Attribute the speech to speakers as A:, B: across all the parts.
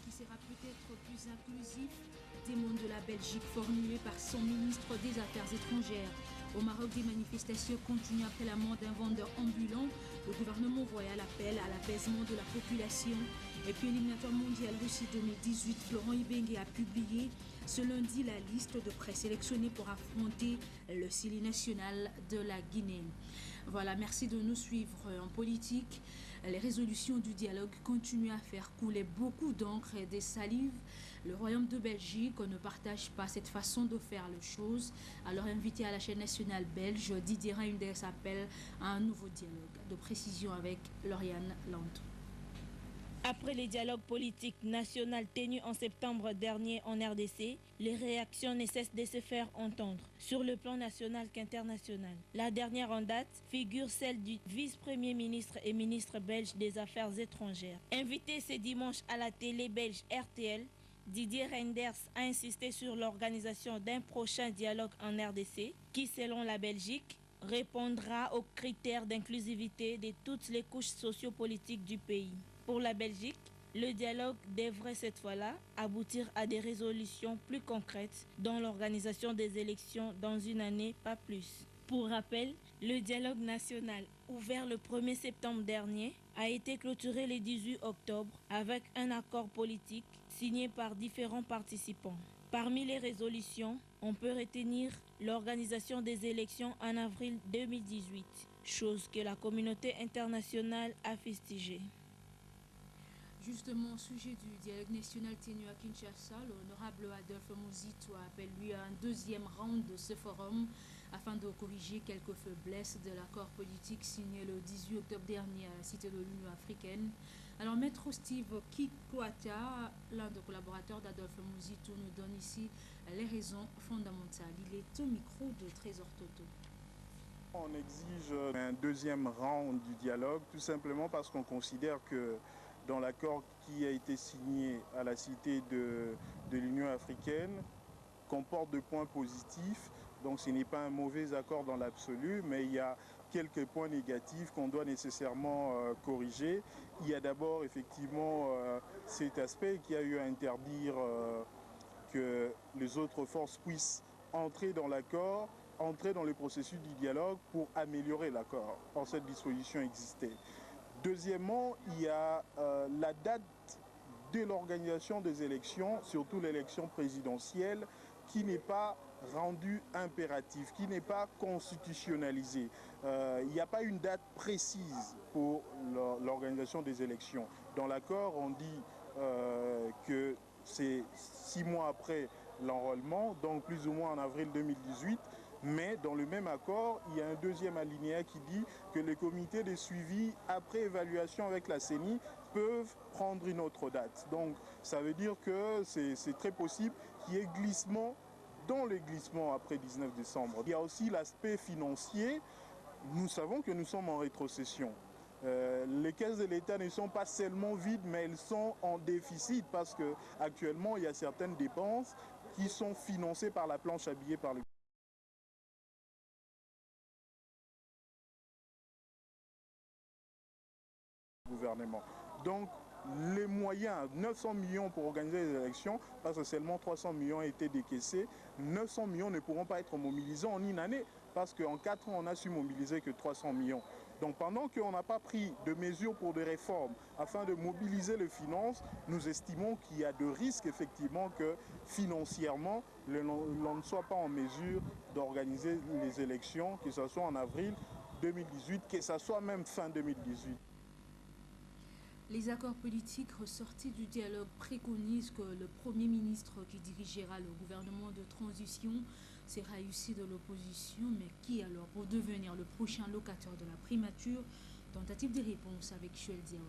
A: Qui sera peut-être plus inclusif, témoin de la Belgique formulé par son ministre des Affaires étrangères. Au Maroc, des manifestations continuent après la mort d'un vendeur ambulant. Le gouvernement royal appelle à l'apaisement de la population. Et puis, éliminatoire mondial Russie 2018, Florent Ibenge a publié ce lundi la liste de prêts sélectionnés pour affronter le Syli national de la Guinée. Voilà, merci de nous suivre en politique. Les résolutions du dialogue continuent à faire couler beaucoup d'encre et des salives. Le Royaume de Belgique ne partage pas cette façon de faire les choses. Alors, invité à la chaîne nationale belge, Didier Reynders appelle à un nouveau dialogue. De précision avec Lauriane Landou.
B: Après les dialogues politiques nationaux tenus en septembre dernier en RDC, les réactions ne cessent de se faire entendre, sur le plan national qu'international. La dernière en date figure celle du vice-premier ministre et ministre belge des Affaires étrangères. Invité ce dimanche à la télé belge RTL, Didier Reynders a insisté sur l'organisation d'un prochain dialogue en RDC qui, selon la Belgique, répondra aux critères d'inclusivité de toutes les couches sociopolitiques du pays. Pour la Belgique, le dialogue devrait cette fois-là aboutir à des résolutions plus concrètes dans l'organisation des élections dans une année, pas plus. Pour rappel, le dialogue national ouvert le 1er septembre dernier a été clôturé le 18 octobre avec un accord politique signé par différents participants. Parmi les résolutions, on peut retenir l'organisation des élections en avril 2018, chose que la communauté internationale a fustigée.
A: Justement, au sujet du dialogue national tenu à Kinshasa, l'honorable Adolphe Muzito appelle lui à un deuxième round de ce forum afin de corriger quelques faiblesses de l'accord politique signé le 18 octobre dernier à la Cité de l'Union africaine. Alors, Maître Steve Kikwata, l'un des collaborateurs d'Adolphe Muzito, nous donne ici les raisons fondamentales. Il est au micro de Trésor Toto.
C: On exige un deuxième round du dialogue, tout simplement parce qu'on considère que dans l'accord qui a été signé à la Cité de l'Union africaine, comporte de points positifs. Donc ce n'est pas un mauvais accord dans l'absolu, mais il y a quelques points négatifs qu'on doit nécessairement corriger. Il y a d'abord effectivement cet aspect qui a eu à interdire que les autres forces puissent entrer dans l'accord, entrer dans le processus du dialogue pour améliorer l'accord. Or, cette disposition existait. Deuxièmement, il y a la date de l'organisation des élections, surtout l'élection présidentielle, qui n'est pas rendue impérative, qui n'est pas constitutionnalisée. Il n'y a pas une date précise pour l'organisation des élections. Dans l'accord, on dit que c'est 6 mois après l'enrôlement, donc plus ou moins en avril 2018. Mais dans le même accord, il y a un deuxième alinéa qui dit que les comités de suivi, après évaluation avec la CENI, peuvent prendre une autre date. Donc ça veut dire que c'est très possible qu'il y ait glissement dans le glissement après 19 décembre. Il y a aussi l'aspect financier. Nous savons que nous sommes en rétrocession. Les caisses de l'État ne sont pas seulement vides, mais elles sont en déficit parce qu'actuellement, il y a certaines dépenses qui sont financés par la planche à billets par le gouvernement. Donc, les moyens, 900 millions pour organiser les élections, parce que seulement 300 millions ont été décaissés, 900 millions ne pourront pas être mobilisés en une année, parce qu'en 4 ans, on n'a su mobiliser que 300 millions. Donc pendant qu'on n'a pas pris de mesures pour des réformes afin de mobiliser les finances, nous estimons qu'il y a de risques effectivement que financièrement, l'on ne soit pas en mesure d'organiser les élections, que ce soit en avril 2018, que ce soit même fin 2018.
A: Les accords politiques ressortis du dialogue préconisent que le Premier ministre qui dirigera le gouvernement de transition sera issu de l'opposition, mais qui alors pour devenir le prochain locataire de la primature? Tentative de réponse avec Chuel Diawa.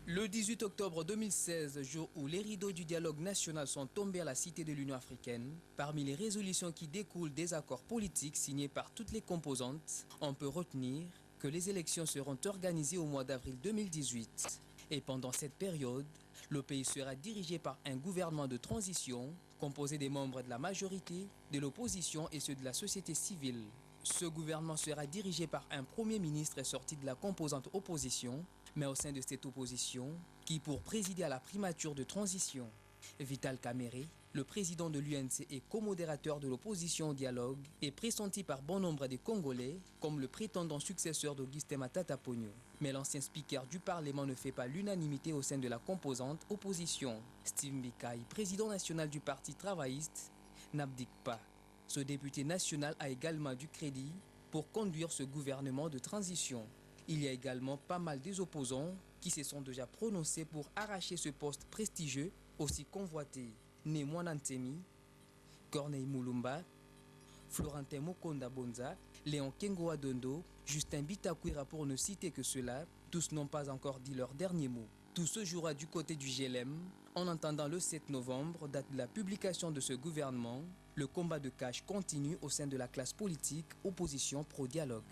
D: Le 18 octobre 2016, jour où les rideaux du dialogue national sont tombés à la Cité de l'Union africaine, parmi les résolutions qui découlent des accords politiques signés par toutes les composantes, on peut retenir que les élections seront organisées au mois d'avril 2018. Et pendant cette période, le pays sera dirigé par un gouvernement de transition composé des membres de la majorité, de l'opposition et ceux de la société civile. Ce gouvernement sera dirigé par un premier ministre sorti de la composante opposition, mais au sein de cette opposition, qui pour présider à la primature de transition. Vital Kamerhe, le président de l'UNC et co-modérateur de l'opposition au dialogue, est pressenti par bon nombre des Congolais comme le prétendant successeur d'Augustin Matata Ponyo. Mais l'ancien speaker du Parlement ne fait pas l'unanimité au sein de la composante opposition. Steve Mbikai, président national du Parti travailliste, n'abdique pas. Ce député national a également du crédit pour conduire ce gouvernement de transition. Il y a également pas mal des opposants qui se sont déjà prononcés pour arracher ce poste prestigieux aussi convoité. Némoine Antemi, Corneille Moulumba, Florentin Mokonda Bonza, Léon Kengoa Dondo, Justin Bitakwira pour ne citer que cela, tous n'ont pas encore dit leur dernier mot. Tout se jouera du côté du GLM, en attendant le 7 novembre, date de la publication de ce gouvernement. Le combat de cash continue au sein de la classe politique, opposition pro-dialogue.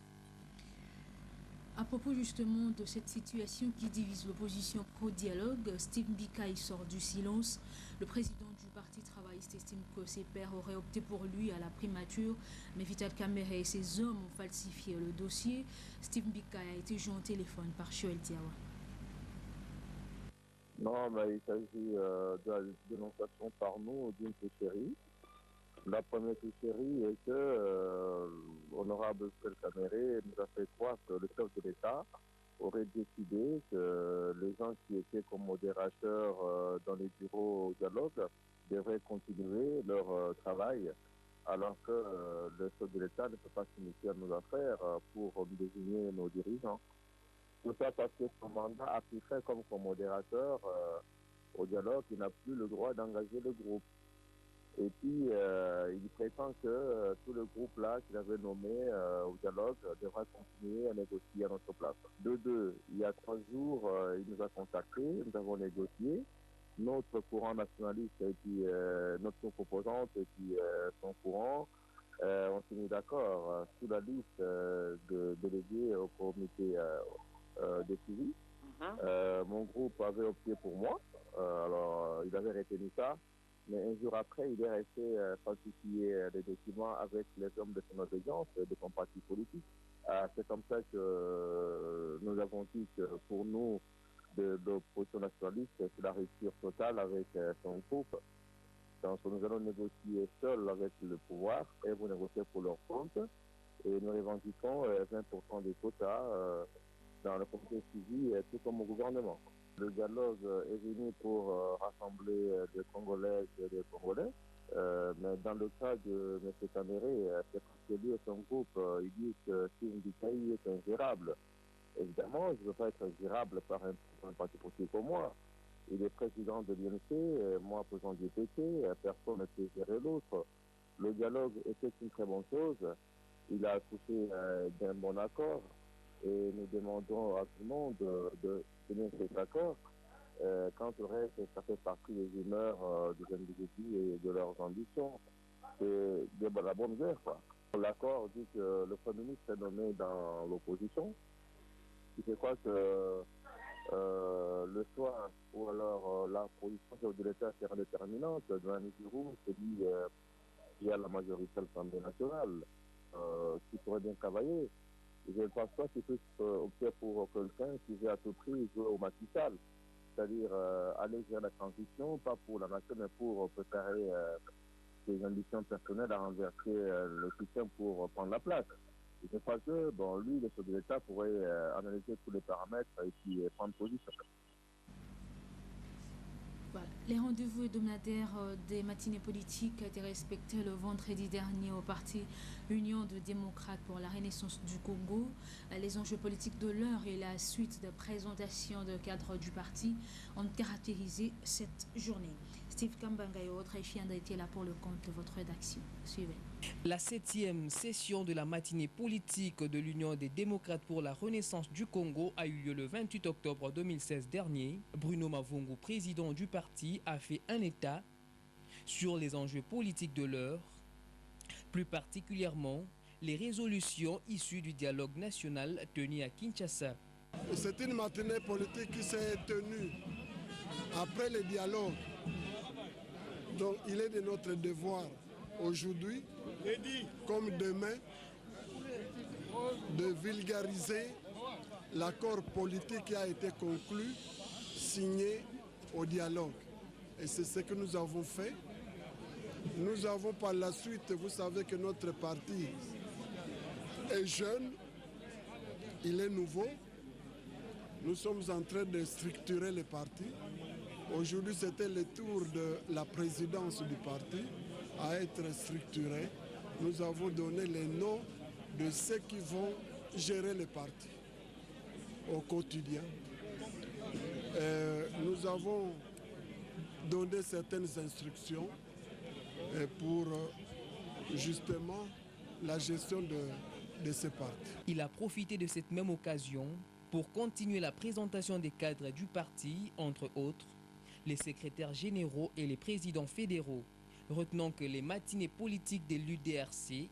A: À propos justement de cette situation qui divise l'opposition pro-dialogue, Steve Mbikai sort du silence. Le président du Parti travailliste estime que ses pairs auraient opté pour lui à la primature, mais Vital Kamerhe et ses hommes ont falsifié le dossier. Steve Mbikai a été joint au téléphone par Chuel Diawa.
E: Non, mais il s'agit de la dénonciation par nous d'une tricherie. La première tricherie est que l'honorable Vital Kamerhe nous a fait croire que le chef de l'État aurait décidé que les gens qui étaient comme modérateurs dans les bureaux au dialogue devraient continuer leur travail, alors que le chef de l'État ne peut pas s'initier à nos affaires pour désigner nos dirigeants. Tout ça parce que son mandat a pris fait comme modérateur au dialogue, il n'a plus le droit d'engager le groupe. Et puis, il prétend que tout le groupe-là qu'il avait nommé au dialogue devra continuer à négocier à notre place. De deux, il y a 3 jours, il nous a contactés, nous avons négocié. Notre courant nationaliste et puis notre proposante et puis son courant, on s'est mis d'accord sous la liste de délégués au comité de suivi. Mon groupe avait opté pour moi, alors il avait retenu ça. Mais un jour après, il est resté falsifier les documents avec les hommes de son obédience, de son parti politique. C'est comme ça que nous avons dit que pour nous, de l'opposition nationaliste, c'est la rupture totale avec son groupe. Donc nous allons négocier seuls avec le pouvoir et vous négociez pour leur compte. Et nous revendiquons 20% des quotas dans le comité suivi, tout comme au gouvernement. Le dialogue est venu pour rassembler des Congolaises et des Congolais, mais dans le cas de M. Kamerhe, c'est parce que lui et son groupe, ils disent que Steve Mbikai est ingérable. Évidemment, je ne veux pas être ingérable par un parti politique comme moi. Il est président de l'UNC, moi président du PT, personne ne peut gérer l'autre. Le dialogue était une très bonne chose, il a accouché d'un bon accord. Et nous demandons à tout le monde de tenir cet accord. Quant au reste, ça fait partie des humeurs des individus et de leurs ambitions. C'est de la bonne guerre, quoi. L'accord dit que le Premier ministre est nommé dans l'opposition. C'est quoi que le choix ou alors la position de l'État sera déterminante dans la mesure où celui qui a la majorité à l'Assemblée nationale, qui pourrait bien travailler. Je ne pense pas qu'il puisse opter pour quelqu'un qui veut à tout prix jouer au matisal, c'est-à-dire aller vers la transition, pas pour la nation, mais pour préparer ses ambitions personnelles à renverser le système pour prendre la place. Je pense que lui, le chef de l'État pourrait analyser tous les paramètres et puis prendre position.
A: Voilà. Les rendez-vous hebdomadaires des matinées politiques ont été respectés le vendredi dernier au parti Union de démocrates pour la renaissance du Congo. Les enjeux politiques de l'heure et la suite de présentation de cadres du parti ont caractérisé cette journée. Steve Kambanga et autres étions étaient là pour le compte de votre rédaction. Suivez.
D: La 7e session de la matinée politique de l'Union des démocrates pour la renaissance du Congo a eu lieu le 28 octobre 2016 dernier. Bruno Mavungu, président du parti, a fait un état sur les enjeux politiques de l'heure, plus particulièrement les résolutions issues du dialogue national tenu à Kinshasa.
F: C'est une matinée politique qui s'est tenue après le dialogue. Donc il est de notre devoir aujourd'hui, comme demain, de vulgariser l'accord politique qui a été conclu, signé au dialogue. Et c'est ce que nous avons fait. Nous avons par la suite, vous savez que notre parti est jeune, il est nouveau. Nous sommes en train de structurer le parti. Aujourd'hui, c'était le tour de la présidence du parti à être structuré. Nous avons donné les noms de ceux qui vont gérer le parti au quotidien. Nous avons donné certaines instructions pour justement la gestion de ce parti.
D: Il a profité de cette même occasion pour continuer la présentation des cadres du parti, entre autres les secrétaires généraux et les présidents fédéraux. Retenons que les matinées politiques de l'UDRC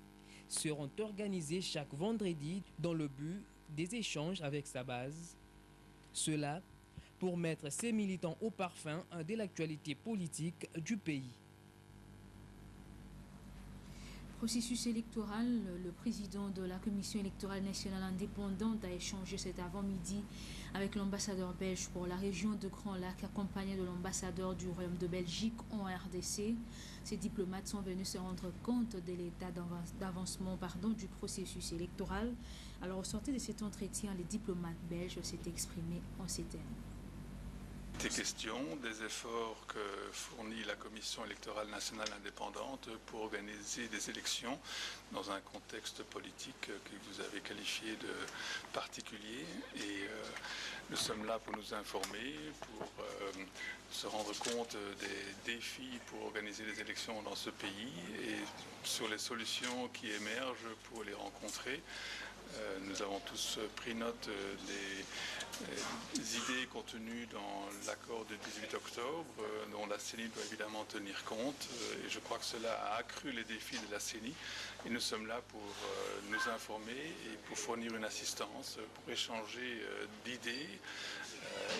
D: seront organisées chaque vendredi dans le but des échanges avec sa base. Cela pour mettre ses militants au parfum de l'actualité politique du pays.
A: Processus électoral, le président de la Commission électorale nationale indépendante a échangé cet avant-midi avec l'ambassadeur belge pour la région de Grand Lac, accompagné de l'ambassadeur du Royaume de Belgique en RDC. Ces diplomates sont venus se rendre compte de l'état d'avancement du processus électoral. Alors, au sortir de cet entretien, les diplomates belges s'est exprimé en ces termes.
G: Des questions, des efforts que fournit la Commission électorale nationale indépendante pour organiser des élections dans un contexte politique que vous avez qualifié de particulier. Et nous sommes là pour nous informer, pour se rendre compte des défis pour organiser des élections dans ce pays et sur les solutions qui émergent pour les rencontrer. Nous avons tous pris note des idées contenues dans l'accord du 18 octobre, dont la CENI doit évidemment tenir compte. Et je crois que cela a accru les défis de la CENI. Et nous sommes là pour nous informer et pour fournir une assistance, pour échanger d'idées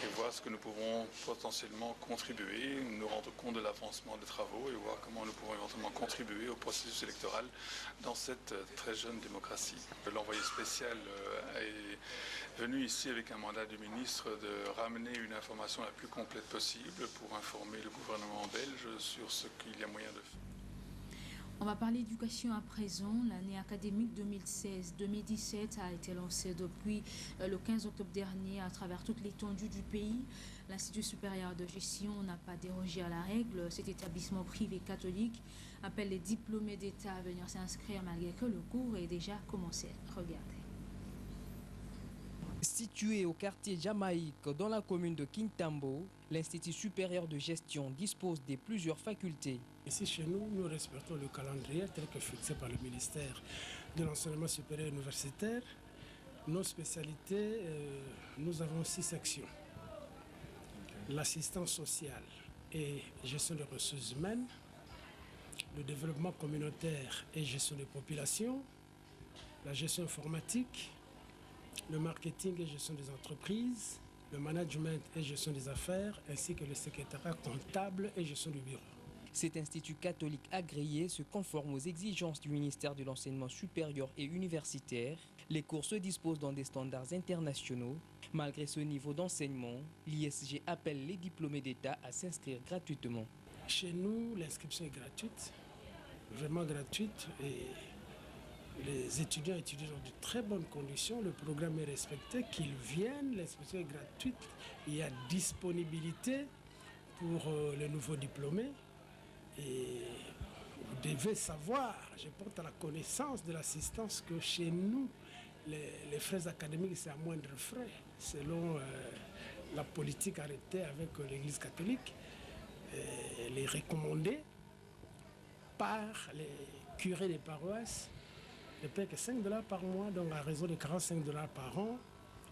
G: et voir ce que nous pouvons potentiellement contribuer, nous rendre compte de l'avancement des travaux et voir comment nous pouvons éventuellement contribuer au processus électoral dans cette très jeune démocratie. L'envoyé spécial est venu ici avec un mandat du ministre de ramener une information la plus complète possible pour informer le gouvernement belge sur ce qu'il y a moyen de faire.
A: On va parler d'éducation à présent. L'année académique 2016-2017 a été lancée depuis le 15 octobre dernier à travers toute l'étendue du pays. L'Institut supérieur de gestion n'a pas dérogé à la règle. Cet établissement privé catholique appelle les diplômés d'État à venir s'inscrire malgré que le cours ait déjà commencé. Regardez.
D: Situé au quartier Jamaïque, dans la commune de Kintambo, l'Institut supérieur de gestion dispose de plusieurs facultés.
H: Ici chez nous, nous respectons le calendrier tel que fixé par le ministère de l'enseignement supérieur universitaire. Nos spécialités, nous avons 6 sections. L'assistance sociale et gestion des ressources humaines, le développement communautaire et gestion des populations, la gestion informatique, le marketing et gestion des entreprises, le management et gestion des affaires, ainsi que le secrétariat comptable et gestion du bureau.
D: Cet institut catholique agréé se conforme aux exigences du ministère de l'Enseignement supérieur et universitaire. Les cours se disposent dans des standards internationaux. Malgré ce niveau d'enseignement, l'ISG appelle les diplômés d'État à s'inscrire gratuitement.
H: Chez nous, l'inscription est gratuite, vraiment gratuite, et les étudiants étudient dans de très bonnes conditions. Le programme est respecté, qu'ils viennent, l'inscription est gratuite. Il y a disponibilité pour les nouveaux diplômés. Et vous devez savoir, je porte à la connaissance de l'assistance que chez nous, les frais académiques, c'est à moindre frais, selon la politique arrêtée avec l'Église catholique. Elle est recommandée par les curés des paroisses. Ne paient que $5 par mois, donc à raison de $45 par an.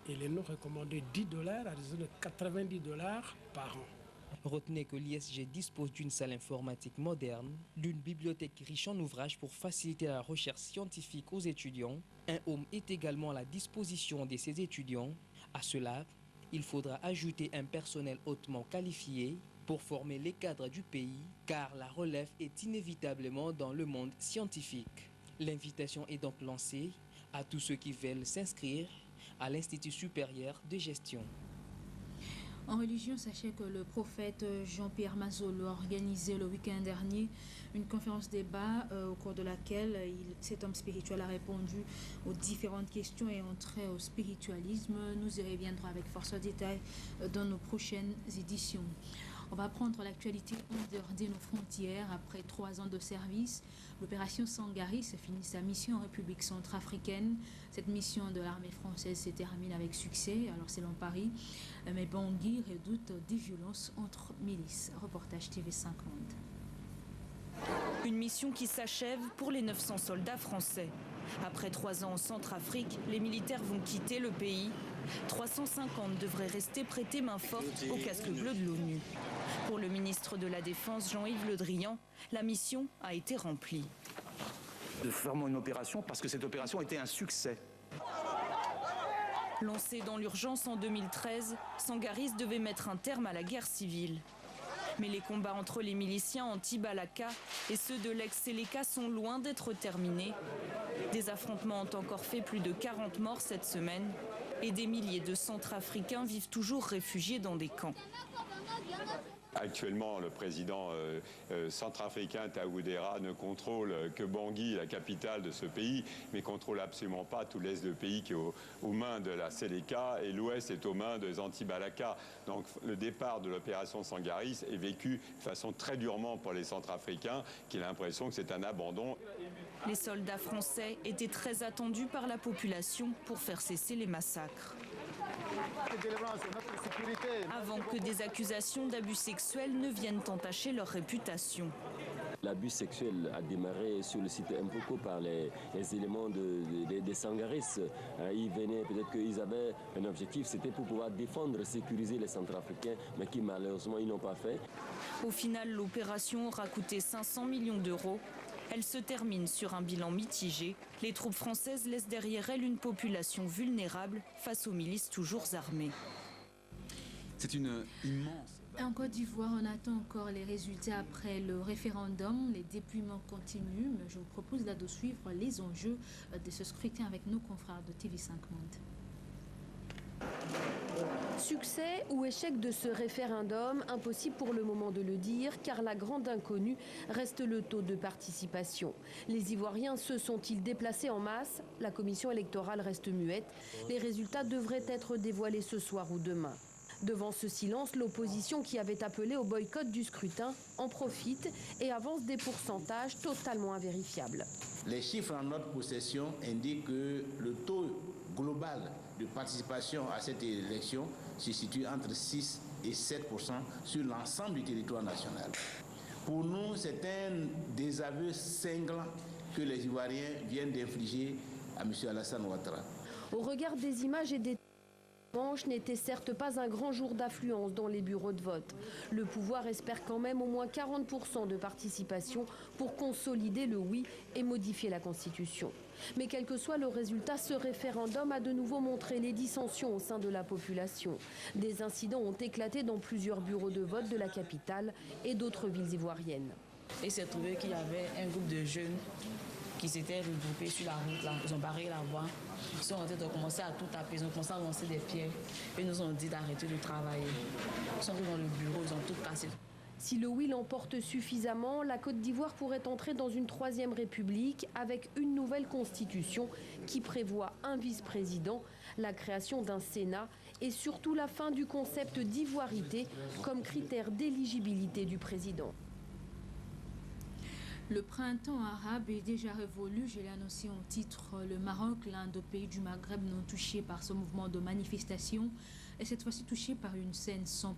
H: Et les non recommandés $10 à raison de $90 par an.
D: Retenez que l'ISG dispose d'une salle informatique moderne, d'une bibliothèque riche en ouvrages pour faciliter la recherche scientifique aux étudiants. Un home est également à la disposition de ces étudiants. À cela, il faudra ajouter un personnel hautement qualifié pour former les cadres du pays, car la relève est inévitablement dans le monde scientifique. L'invitation est donc lancée à tous ceux qui veulent s'inscrire à l'Institut supérieur de gestion.
A: En religion, sachez que le prophète Jean-Pierre Mazolo a organisé le week-end dernier une conférence débat au cours de laquelle cet homme spirituel a répondu aux différentes questions ayant trait au spiritualisme. Nous y reviendrons avec force détail dans nos prochaines éditions. On va prendre l'actualité en dehors de nos frontières. Après 3 ans de service, l'opération Sangaris finit sa mission en République centrafricaine. Cette mission de l'armée française se termine avec succès, alors selon Paris. Mais Bangui redoute des violences entre milices. Reportage TV5 Monde.
I: Une mission qui s'achève pour les 900 soldats français. Après 3 ans en Centrafrique, les militaires vont quitter le pays. 350 devraient rester prêtés main forte au casque bleu de l'ONU. Pour le ministre de la Défense, Jean-Yves Le Drian, la mission a été remplie.
J: De faire une opération parce que cette opération était un succès.
I: Lancée dans l'urgence en 2013, Sangaris devait mettre un terme à la guerre civile. Mais les combats entre les miliciens anti-Balaka et ceux de l'ex-Seleka sont loin d'être terminés. Des affrontements ont encore fait plus de 40 morts cette semaine et des milliers de Centrafricains vivent toujours réfugiés dans des camps.
K: Actuellement, le président centrafricain Taoudera ne contrôle que Bangui, la capitale de ce pays, mais contrôle absolument pas tout l'est du pays qui est aux mains de la Seleka et l'ouest est aux mains des anti-Balaka. Donc le départ de l'opération Sangaris est vécu de façon très durement pour les Centrafricains, qui ont l'impression que c'est un abandon.
I: Les soldats français étaient très attendus par la population pour faire cesser les massacres. Avant que des accusations d'abus sexuels ne viennent entacher leur réputation.
L: L'abus sexuel a démarré sur le site Mpoko par les éléments des Sangaris. Ils venaient, peut-être qu'ils avaient un objectif, c'était pour pouvoir défendre, sécuriser les Centrafricains, mais qui malheureusement ils n'ont pas fait.
I: Au final, l'opération aura coûté 500 millions d'euros. Elle se termine sur un bilan mitigé. Les troupes françaises laissent derrière elles une population vulnérable face aux milices toujours armées.
J: C'est une immense...
A: En Côte d'Ivoire, on attend encore les résultats après le référendum. Les dépouillements continuent, mais je vous propose là de suivre les enjeux de ce scrutin avec nos confrères de TV5 Monde.
M: Succès ou échec de ce référendum, impossible pour le moment de le dire, car la grande inconnue reste le taux de participation. Les Ivoiriens se sont-ils déplacés en masse? La commission électorale reste muette. Les résultats devraient être dévoilés ce soir ou demain. Devant ce silence, l'opposition qui avait appelé au boycott du scrutin en profite et avance des pourcentages totalement invérifiables.
N: Les chiffres en notre possession indiquent que le taux global de participation à cette élection se situe entre 6 et 7% sur l'ensemble du territoire national. Pour nous, c'est un désaveu cinglant que les Ivoiriens viennent d'infliger à M. Alassane Ouattara.
M: Au regard des images et des Dimanche n'était certes pas un grand jour d'affluence dans les bureaux de vote. Le pouvoir espère quand même au moins 40% de participation pour consolider le oui et modifier la Constitution. Mais quel que soit le résultat, ce référendum a de nouveau montré les dissensions au sein de la population. Des incidents ont éclaté dans plusieurs bureaux de vote de la capitale et d'autres villes ivoiriennes.
O: Et c'est trouvé qu'il y avait un groupe de jeunes qui s'étaient regroupés sur la route, là. Ils ont barré la voie. Ils sont en train de commencer à tout taper, ils ont commencé à lancer des pierres. Et ils nous ont dit d'arrêter de travailler. Ils sont venus dans le bureau, ils ont tout cassé.
M: Si le oui l'emporte suffisamment, la Côte d'Ivoire pourrait entrer dans une troisième république avec une nouvelle constitution qui prévoit un vice-président, la création d'un Sénat et surtout la fin du concept d'ivoirité comme critère d'éligibilité du président.
A: Le printemps arabe est déjà révolu, je l'ai annoncé en titre. Le Maroc, l'un des pays du Maghreb non touchés par ce mouvement de manifestation, est cette fois-ci touché par une scène sans